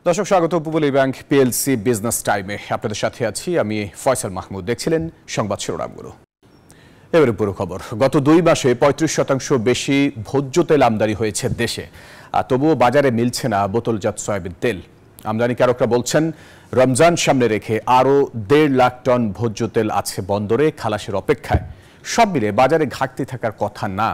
দর্শক স্বাগত উপকূলী bank PLC business টাইমে আপনাদের সাথে আছি আমি ফয়সাল মাহমুদ। দেখছিলেন সংবাদ শিরোনামগুলো। এবারে পুরো খবর। গত 2 মাসে 35% বেশি ভোজ্য তেল আমদানি হয়েছে দেশে, আর তবুও বাজারে মিলছে না বোতলজাত সয়াবিন তেল। আমদানিকারকরা বলছেন রমজান সামনে রেখে আরও 1.5 লাখ টন ভোজ্য তেল আছে বন্দরে খালাসের অপেক্ষায়। সব মিলে বাজারে ঘাটতি থাকার কথা না।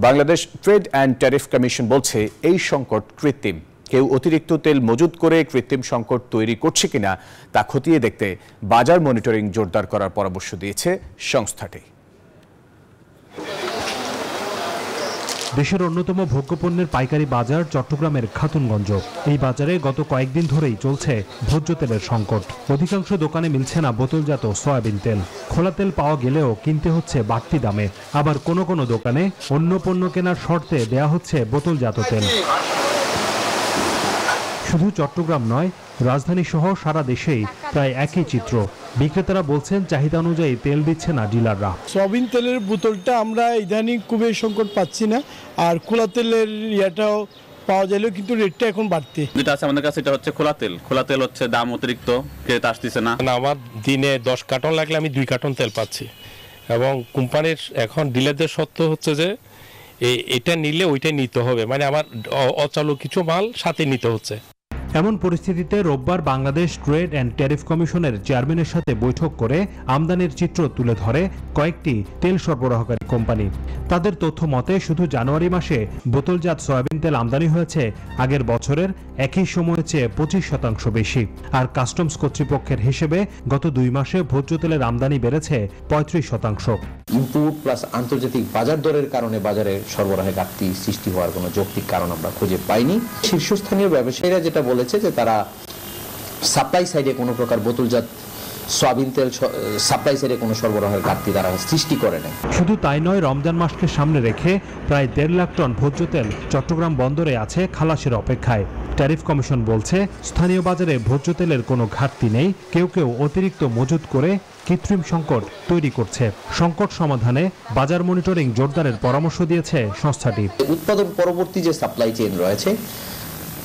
Bangladesh trade and tariff commission বলছে এই সংকট কৃত্রিম। কেউ অতিরিক্ত তেল মজুত করে কৃত্রিম সংকট তৈরি করছে কিনা তা খতিয়ে দেখতে বাজার মনিটরিং জোরদার করার পরামর্শ দিয়েছে সংস্থাটি। দেশের অন্যতম ভোগ্যপণ্যের পাইকারি বাজার চট্টগ্রামের খাতুনগঞ্জ। এই বাজারে গত কয়েকদিন ধরেই চলছে ভোজ্য তেলের সংকট। অধিকাংশ দোকানে মিলছে না বোতলজাত সয়াবিন তেল। খোলা তেল পাওয়া গেলেও কিনতে হচ্ছে বাড়তি দামে। আবার কোনো কোনো দোকানে অন্য পণ্য কেনার শর্তে দেয়া হচ্ছে বোতলজাত তেল। শুধু চট্টগ্রাম নয়, রাজধানী সহ সারা দেশেই প্রায় একই চিত্র। বিক্রেতারা বলছেন চাহিদা অনুযায়ী তেল দিচ্ছে না ডিলাররা। সয়াবিন তেলের বোতলটা আমরা ইদানিং খুবই সংকট পাচ্ছি না, আর খোলা তেলের ইয়াটাও পাওয়া গেলেও কিন্তু রেটটা এখন বাড়তে। যেটা আছে আমাদের কাছে এটা হচ্ছে খোলা তেল। খোলা তেল হচ্ছে দাম অতিরিক্ত, ক্রেতা আসতেছে না। আমার দিনে 10 কার্টন লাগলে আমি 2 কার্টন তেল পাচ্ছি, এবং কোম্পানির এখন ডিলারদের সত্য হচ্ছে যে এটা নিলে ওইটাই নিতে হবে, মানে আমার অচালু কিছু মাল সাথে নিতে হচ্ছে। এমন পরিস্থিতিতে রোববার বাংলাদেশ ট্রেড অ্যান্ড ট্যারিফ কমিশনের চেয়ারম্যানের সাথে বৈঠক করে আমদানির চিত্র তুলে ধরে কয়েকটি তেল সরবরাহকারী কোম্পানি। তাদের তথ্য মতে শুধু জানুয়ারি মাসে বোতলজাত সয়াবিন তেল আমদানি হয়েছে আগের বছরের একই সময়ের চেয়ে 25% বেশি। আর কাস্টমস কর্তৃপক্ষের হিসেবে গত 2 মাসে ভোজ্য তেলের আমদানি বেড়েছে 35%। ইম্পোর্ট প্লাস আন্তর্জাতিক বাজার দরের কারণে বাজারে সরবরাহে ঘাটতি সৃষ্টি হওয়ার কোনো যৌক্তিক কারণ আমরা খুঁজে পাইনি। শীর্ষস্থানীয় ব্যবসায়ীরা যেটা বলেছে যে তারা সাপ্লাই সাইডে কোনো প্রকার বোতলজাত সয়াবিন তেল সাপ্লাই সাইডে কোনো সরবরাহের ঘাটতি তারা সৃষ্টি করে না। শুধু তাই নয়, রমজান মাসকে সামনে রেখে প্রায় 1.5 লাখ টন ভোজ্য তেল চট্টগ্রাম বন্দরে আছে খালাসের অপেক্ষায়। ট্যারিফ কমিশন বলছে স্থানীয় বাজারে ভোজ্য তেলের কোনো ঘাটতি নেই। কেউ কেউ অতিরিক্ত মজুত করে কৃত্রিম সংকট তৈরি করছে। সংকট সমাধানে বাজার মনিটরিং জোরদারের পরামর্শ দিয়েছে সংস্থাটি। উৎপাদন পরবর্তী যে সাপ্লাই চেইন রয়েছে,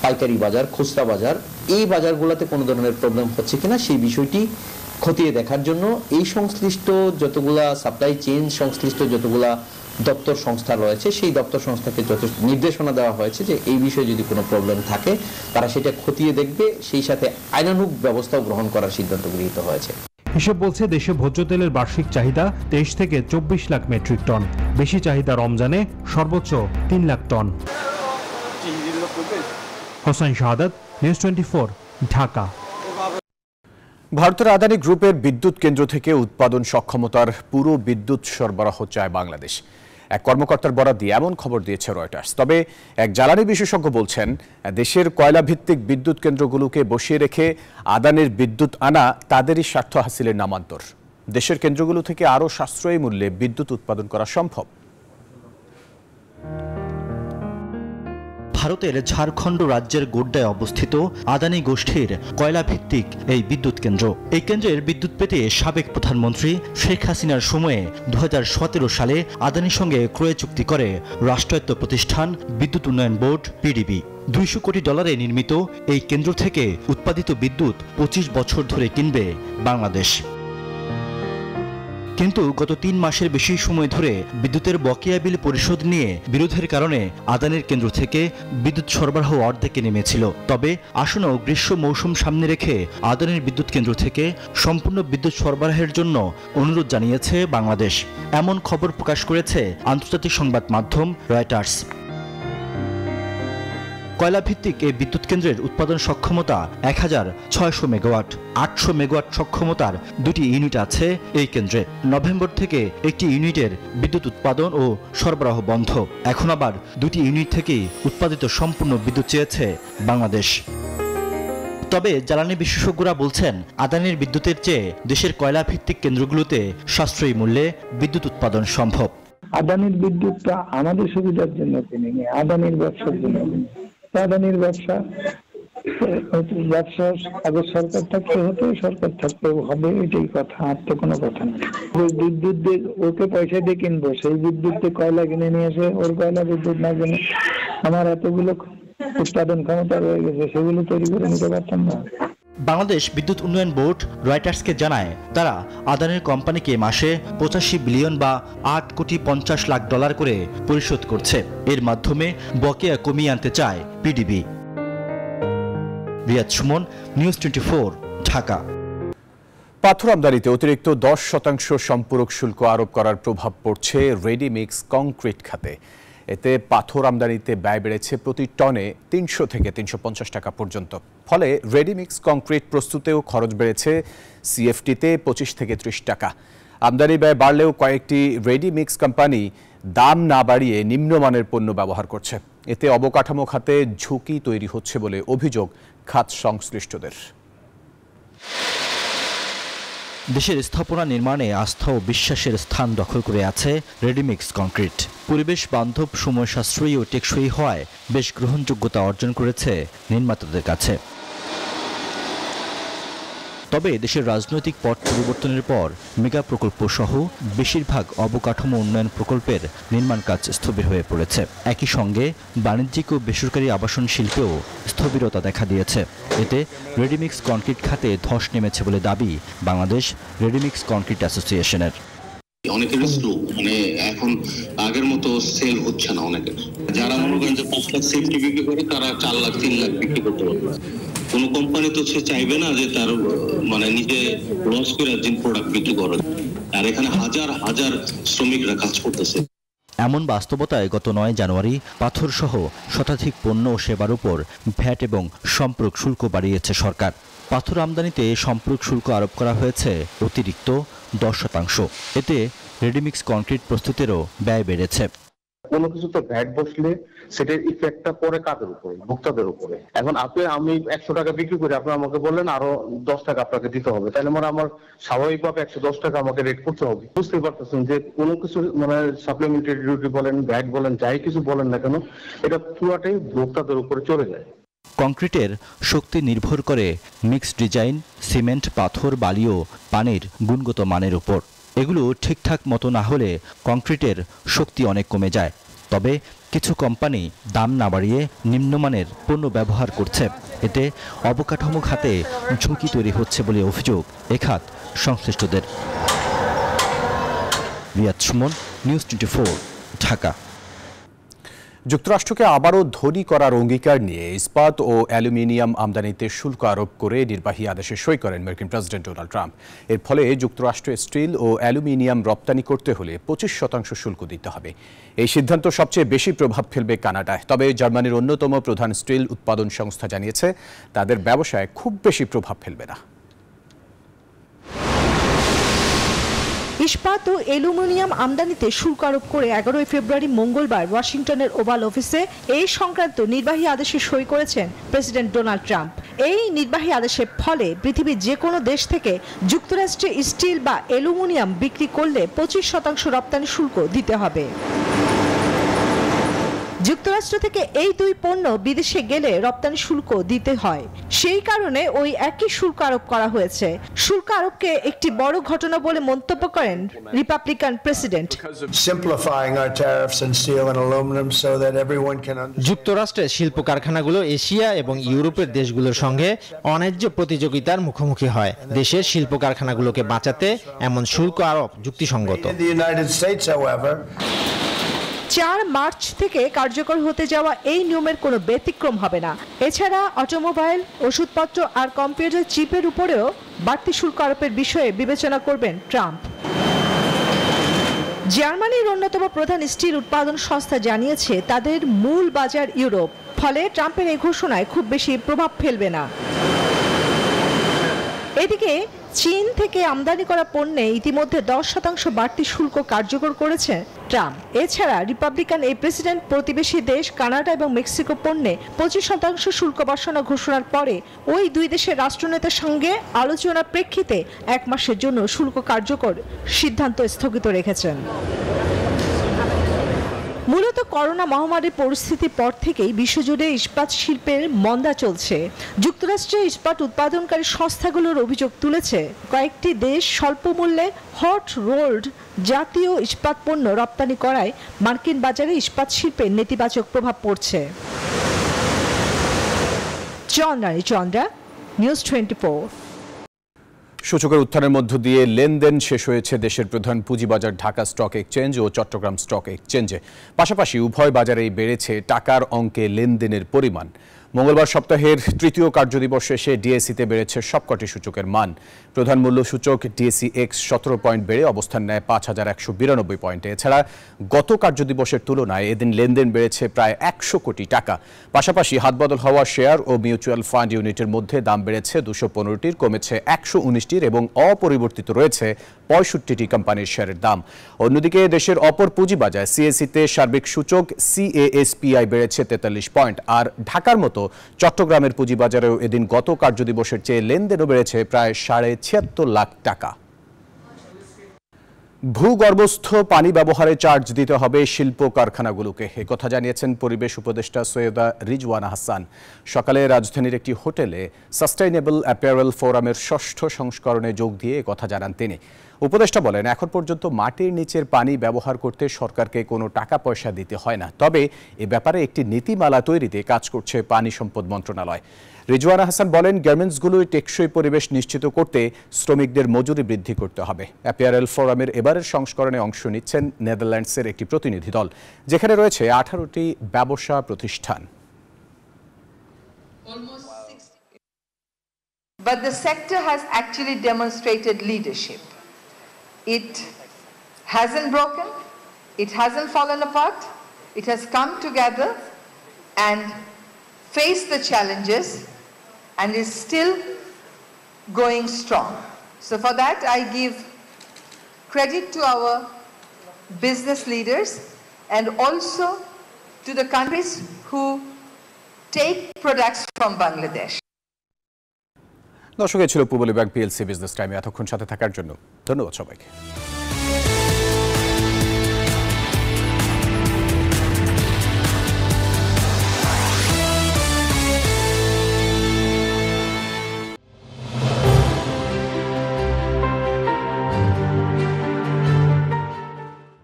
পাইকারি বাজার, খুচরা বাজার, এই বাজারগুলোতে কোনো ধরনের প্রবলেম হচ্ছে কিনা সেই বিষয়টি খতিয়ে দেখার জন্য এই সংশ্লিষ্ট যতগুলা সাপ্লাই চেইন সংশ্লিষ্ট যতগুলা দপ্তর সংস্থা রয়েছে সেই দপ্তর সংস্থাকে যথেষ্ট নির্দেশনা দেওয়া হয়েছে যে এই বিষয়ে যদি কোনো প্রবলেম থাকে তারা সেটা খতিয়ে দেখবে, সেই সাথে আইনানুগ ব্যবস্থাও গ্রহণ করার সিদ্ধান্ত গৃহীত হয়েছে। হিসেব বলছে দেশে ভোজ্য তেলের বার্ষিক চাহিদা 23 থেকে 24 লাখ মেট্রিক টন। বেশি চাহিদা রমজানে সর্বোচ্চ 3 লাখ টন। হোসেন শাহাদাত, নিউজ 24, ঢাকা। ভারতের আদানি গ্রুপের বিদ্যুৎ কেন্দ্র থেকে উৎপাদন সক্ষমতার পুরো বিদ্যুৎ সরবরাহ চায় বাংলাদেশ। এক কর্মকর্তার বরাত দিয়ে এমন খবর দিয়েছে রয়টার্স। তবে এক জ্বালানি বিশেষজ্ঞ বলছেন দেশের কয়লা ভিত্তিক বিদ্যুৎ কেন্দ্রগুলোকে বসিয়ে রেখে আদানির বিদ্যুৎ আনা তাদেরই স্বার্থ হাসিলের নামান্তর। দেশের কেন্দ্রগুলো থেকে আরও সাশ্রয়ী মূল্যে বিদ্যুৎ উৎপাদন করা সম্ভব। ভারতের ঝাড়খণ্ড রাজ্যের গোড্ডায় অবস্থিত আদানি গোষ্ঠীর কয়লা ভিত্তিক এই বিদ্যুৎ কেন্দ্র। এই কেন্দ্রের বিদ্যুৎ পেতে সাবেক প্রধানমন্ত্রী শেখ হাসিনার সময়ে 2017 সালে আদানির সঙ্গে ক্রয় চুক্তি করে রাষ্ট্রায়ত্ত প্রতিষ্ঠান বিদ্যুৎ উন্নয়ন বোর্ড পিডিবি। $200 কোটি নির্মিত এই কেন্দ্র থেকে উৎপাদিত বিদ্যুৎ 25 বছর ধরে কিনবে বাংলাদেশ। কিন্তু গত 3 মাসের বেশি সময় ধরে বিদ্যুতের বকেয়া বিল পরিশোধ নিয়ে বিরোধের কারণে আদানির কেন্দ্র থেকে বিদ্যুৎ সরবরাহ অর্ধেকে নেমেছিল। তবে আসন্ন গ্রীষ্ম মৌসুম সামনে রেখে আদানির বিদ্যুৎ কেন্দ্র থেকে সম্পূর্ণ বিদ্যুৎ সরবরাহের জন্য অনুরোধ জানিয়েছে বাংলাদেশ। এমন খবর প্রকাশ করেছে আন্তর্জাতিক সংবাদ মাধ্যম রয়টার্স। কয়লা ভিত্তিক এই বিদ্যুৎ কেন্দ্রের উৎপাদন সক্ষমতা 1600 মেগাওয়াট। 800 মেগাওয়াট সক্ষমতার 2টি ইউনিট আছে এই কেন্দ্রে। নভেম্বর থেকে একটি ইউনিটের বিদ্যুৎ উৎপাদন ও সরবরাহ বন্ধ। এখন আবার 2টি ইউনিট থেকেই উৎপাদিত সম্পূর্ণ বিদ্যুৎ চেয়েছে বাংলাদেশ। তবে জ্বালানি বিশেষজ্ঞরা বলছেন আদানির বিদ্যুতের চেয়ে দেশের কয়লা ভিত্তিক কেন্দ্রগুলোতে সাশ্রয়ী মূল্যে বিদ্যুৎ উৎপাদন সম্ভব। আদানির বিদ্যুৎটা আমাদের সুবিধার জন্য কিনে, আদানির ব্যবসার জন্য। আদানির ব্যবসা আগে সরকার থাকতে হতো, সরকার থাকতে হবে, এটাই কথা, আর তো কোনো কথা না। ওই বিদ্যুৎ দিয়ে ওকে পয়সা দিয়ে কিনবো, সেই বিদ্যুৎ দিয়ে কয়লা কিনে নিয়ে এসে ওর কয়লা বিদ্যুৎ না কিনে আমার এতগুলো উৎপাদন ক্ষমতা রয়ে গেছে, সেগুলো তৈরি করে নিতে পারতাম না। বাংলাদেশ বিদ্যুৎ উন্নয়ন বোর্ড রয়টার্সকে জানায়, তারা আদানির কোম্পানিকে মাসে 85 বিলিয়ন বা $8.50 কোটি করে পরিশোধ করছে। এর মাধ্যমে বকেয়া কমিয়ে আনতে চায় পিডিবি। রিয়াদ সুমন, নিউজ 24, ঢাকা। পাথর আমদানিতে অতিরিক্ত 10% সম্পূরক শুল্ক আরোপ করার প্রভাব পড়ছে রেডিমিক্স কংক্রিট খাতে। এতে পাথর আমদানিতে ব্যয় বেড়েছে প্রতি টনে 300 থেকে 350 টাকা পর্যন্ত। ফলে রেডিমিক্স কংক্রিট প্রস্তুতেও খরচ বেড়েছে সিএফটিতে 25 থেকে 30 টাকা। আমদানি ব্যয় বাড়লেও কয়েকটি রেডিমিক্স কোম্পানি দাম না বাড়িয়ে নিম্নমানের পণ্য ব্যবহার করছে। এতে অবকাঠামো খাতে ঝুঁকি তৈরি হচ্ছে বলে অভিযোগ খাত সংশ্লিষ্টদের। দেশের স্থাপনা নির্মাণে আস্থা ও বিশ্বাসের স্থান দখল করে আছে রেডিমিক্স কংক্রিট। পরিবেশ বান্ধব, সময় সাশ্রয়ী ও টেকসই হওয়ায় বেশ গ্রহণযোগ্যতা অর্জন করেছে নির্মাতাদের কাছে। তবে দেশের রাজনৈতিক পট পরিবর্তনের পর মেগা প্রকল্প সহ বেশিরভাগ অবকাঠামো উন্নয়ন প্রকল্পের নির্মাণ কাজ স্থবির হয়ে পড়েছে। একই সঙ্গে বাণিজ্যিক ও বেসরকারি আবাসন শিল্পেও স্থবিরতা দেখা দিয়েছে। এতে রেডিমিক্স কংক্রিট খাতে ধস নেমেছে বলে দাবি বাংলাদেশ রেডিমিক্স কংক্রিট অ্যাসোসিয়েশনের। অনেকের স্লো, মানে এখন আগের মতো সেল হচ্ছে না। অনেকের যারা মনে করেন যে 5 লাখ সেফটি বিক্রি করে, তারা 4 লাখ 3 লাখ বিক্রি করতে পারবে। কোনো কোম্পানি তো সে চাইবে না যে তার মানে নিজে লস করে জিন প্রোডাক্ট বিক্রি করে। আর এখানে হাজার হাজার শ্রমিকরা কাজ করতেছে। এমন বাস্তবতায় গত 9 জানুয়ারি পাথর সহ শতাধিক পণ্য ও সেবার উপর ভ্যাট এবং সম্পূরক শুল্ক বাড়িয়েছে সরকার। পাথর আমদানিতে সম্পূরক শুল্ক আরোপ করা হয়েছে অতিরিক্ত 10%। এতে রেডিমিক্স কংক্রিট প্রস্তুতেরও ব্যয় বেড়েছে। কোনো কিছুতে ভ্যাট বসলে সেটার ইফেক্টটা পড়ে কাদের উপরে? ভোক্তাদের উপরে। এখন আমি 100 টাকা বিক্রি করি, আপনি আমাকে বললেন আরো 10 টাকা আপনাকে দিতে হবে, তাহলে মানে আমার স্বাভাবিকভাবে 110 টাকা আমাকে রেট করতে হবে। বুঝতেই পারতেছেন যে কোনো কিছু মানে সাপ্লিমেন্টারি ডিউটি বলেন, ভ্যাট বলেন, যাই কিছু বলেন না কেন, এটা পুরোটাই ভোক্তাদের উপরে চলে যায়। কংক্রিটের শক্তি নির্ভর করে মিক্সড ডিজাইন, সিমেন্ট, পাথর, বালি ও পানির গুণগত মানের উপর। এগুলো ঠিকঠাক মতো না হলে কংক্রিটের শক্তি অনেক কমে যায়। তবে কিছু কোম্পানি দাম না বাড়িয়ে নিম্নমানের পণ্য ব্যবহার করছে। এতে অবকাঠামো খাতে ঝুঁকি তৈরি হচ্ছে বলে অভিযোগ এ খাত সংশ্লিষ্টদের। রিয়াদ সুমন, নিউজ 24, ঢাকা। যুক্তরাষ্ট্রকে আবারও ধনী করার অঙ্গীকার নিয়ে ইস্পাত ও অ্যালুমিনিয়াম আমদানিতে শুল্ক আরোপ করে নির্বাহী আদেশে সই করেন মার্কিন প্রেসিডেন্ট ডোনাল্ড ট্রাম্প। এর ফলে যুক্তরাষ্ট্রে স্টিল ও অ্যালুমিনিয়াম রপ্তানি করতে হলে 25% শুল্ক দিতে হবে। এই সিদ্ধান্ত সবচেয়ে বেশি প্রভাব ফেলবে কানাডায়। তবে জার্মানির অন্যতম প্রধান স্টিল উৎপাদন সংস্থা জানিয়েছে তাদের ব্যবসায় খুব বেশি প্রভাব ফেলবে না। ইস্পাত ও অ্যালুমিনিয়াম আমদানিতে শুল্ক আরোপ করে 11 ফেব্রুয়ারি মঙ্গলবার ওয়াশিংটনের ওভাল অফিসে এই সংক্রান্ত নির্বাহী আদেশে সই করেছেন প্রেসিডেন্ট ডোনাল্ড ট্রাম্প। এই নির্বাহী আদেশের ফলে পৃথিবীর যে কোনো দেশ থেকে যুক্তরাষ্ট্রে স্টিল বা অ্যালুমিনিয়াম বিক্রি করলে 25% রপ্তানি শুল্ক দিতে হবে। যুক্তরাষ্ট্র থেকে এই দুই পণ্য বিদেশে গেলে রপ্তানি শুল্ক দিতে হয়। সেই কারণে ওই একই শুল্ক আরোপ করা হয়েছে। শুল্ক আরোপকে একটি বড় ঘটনা বলে মন্তব্য করেন রিপাবলিকান প্রেসিডেন্ট। যুক্তরাষ্ট্রের শিল্প কারখানাগুলো এশিয়া এবং ইউরোপের দেশগুলোর সঙ্গে অন্যায্য প্রতিযোগিতার মুখোমুখি হয়। দেশের শিল্প কারখানাগুলোকে বাঁচাতে এমন শুল্ক আরোপ যুক্তিসঙ্গত। 4 মার্চ থেকে কার্যকর হতে যাওয়া এই নিয়মের কোনো ব্যতিক্রম হবে না। এছাড়া অটোমোবাইল, ওষুধপত্র আর কম্পিউটার চিপের উপরেও বাড়তি শুল্ক আরোপের বিষয়ে বিবেচনা করবেন ট্রাম্প। জার্মানির অন্যতম প্রধান স্টিল উৎপাদন সংস্থা জানিয়েছে তাদের মূল বাজার ইউরোপ। ফলে ট্রাম্পের এই ঘোষণায় খুব বেশি প্রভাব ফেলবে না। এদিকে চীন থেকে আমদানি করা পণ্যে ইতিমধ্যে 10% বাড়তি শুল্ক কার্যকর করেছে ট্রাম্প। এছাড়া রিপাবলিকান এই প্রেসিডেন্ট প্রতিবেশী দেশ কানাডা এবং মেক্সিকো পণ্যে 25% শুল্ক বসানো ঘোষণার পরে ওই দুই দেশের রাষ্ট্রনেতার সঙ্গে আলোচনার প্রেক্ষিতে 1 মাসের জন্য শুল্ক কার্যকর সিদ্ধান্ত স্থগিত রেখেছেন। মূলত করোনা মহামারীর পরিস্থিতির পর থেকেই বিশ্বজুড়ে ইস্পাত শিল্পের মন্দা চলছে। যুক্তরাষ্ট্রে ইস্পাত উৎপাদনকারী সংস্থাগুলোর অভিযোগ তুলেছে কয়েকটি দেশ স্বল্প মূল্যে হট রোলড জাতীয় ইস্পাত পণ্য রপ্তানি করায় মার্কিন বাজারে ইস্পাত শিল্পের নেতিবাচক প্রভাব পড়ছে। চন্দ্রানী চন্দ্রা, নিউজ 24। সূচকের উত্থানের মধ্য দিয়ে লেনদেন শেষ হয়েছে দেশের প্রধান পুঁজিবাজার ঢাকা স্টক এক্সচেঞ্জ ও চট্টগ্রাম স্টক এক্সচেঞ্জে। পাশাপাশি উভয় বাজারেই বেড়েছে টাকার অঙ্কে লেনদেনের পরিমাণ। মঙ্গলবার সপ্তাহের তৃতীয় কার্যদিবস শেষে ডিএসইতে বেড়েছে সবকটি সূচকের মান। প্রধান মূল্য সূচক ডিএসই এক্স 17 পয়েন্ট বেড়ে অবস্থান নেয় 5192 পয়েন্টে। এছাড়া গত কার্যদিবসের তুলনায় এদিন লেনদেন বেড়েছে প্রায় 100 কোটি টাকা। পাশাপাশি হাতবদল হওয়া শেয়ার ও মিউচুয়াল ফান্ড ইউনিটের মধ্যে দাম বেড়েছে 215টির, কমেছে 119টির এবং অপরিবর্তিত রয়েছে 65টি কোম্পানির শেয়ারের দাম। অন্যদিকে দেশের অপর পুঁজিবাজার সিএসইতে সার্বিক সূচক সিএএসপিআই বেড়েছে 43 পয়েন্ট। আর ঢাকার মতো চট্টগ্রামের পুঁজিবাজারেও এদিন গত কার্যদিবসের চেয়ে লেনদেনও বেড়েছে প্রায় 76.5 লাখ টাকা। ভূগর্ভস্থ পানি ব্যবহারে চার্জ দিতে হবে শিল্প কারখানাগুলোকে, একথা জানিয়েছেন পরিবেশ উপদেষ্টা সৈয়দা রিজওয়ানা হাসান। সকালে রাজধানীর একটি হোটেলে সাস্টেইনেবল অ্যাপারেল ফোরামের 6ষ্ঠ সংস্করণে যোগ দিয়ে একথা জানান তিনি। উপদেষ্টা বলেন, এখন পর্যন্ত মাটির নিচের পানি ব্যবহার করতে সরকারকে কোনো টাকা পয়সা দিতে হয় না, তবে এ ব্যাপারে একটি নীতিমালা তৈরিতে কাজ করছে পানি সম্পদ মন্ত্রণালয়। রিজওয়ানা হাসান বলেন, গার্মেন্টসগুলোয় টেকসই পরিবেশ নিশ্চিত করতে শ্রমিকদের মজুরি বৃদ্ধি করতে হবে। অ্যাপারেল ফোরামের এবারের সংস্করণে অংশ নিচ্ছেন নেদারল্যান্ডসের একটি প্রতিনিধি দল, যেখানে রয়েছে 18টি ব্যবসা প্রতিষ্ঠান। But the sector has actually demonstrated leadership. It hasn't broken, it hasn't fallen apart, it has come together and faced the challenges and is still going strong. So for that I give credit to our business leaders and also to the countries who take products from Bangladesh. দর্শক, ছিল পূর্ব লিবাগ PLC business টাইমে। এতক্ষণ সাথে থাকার জন্য ধন্যবাদ সবাইকে।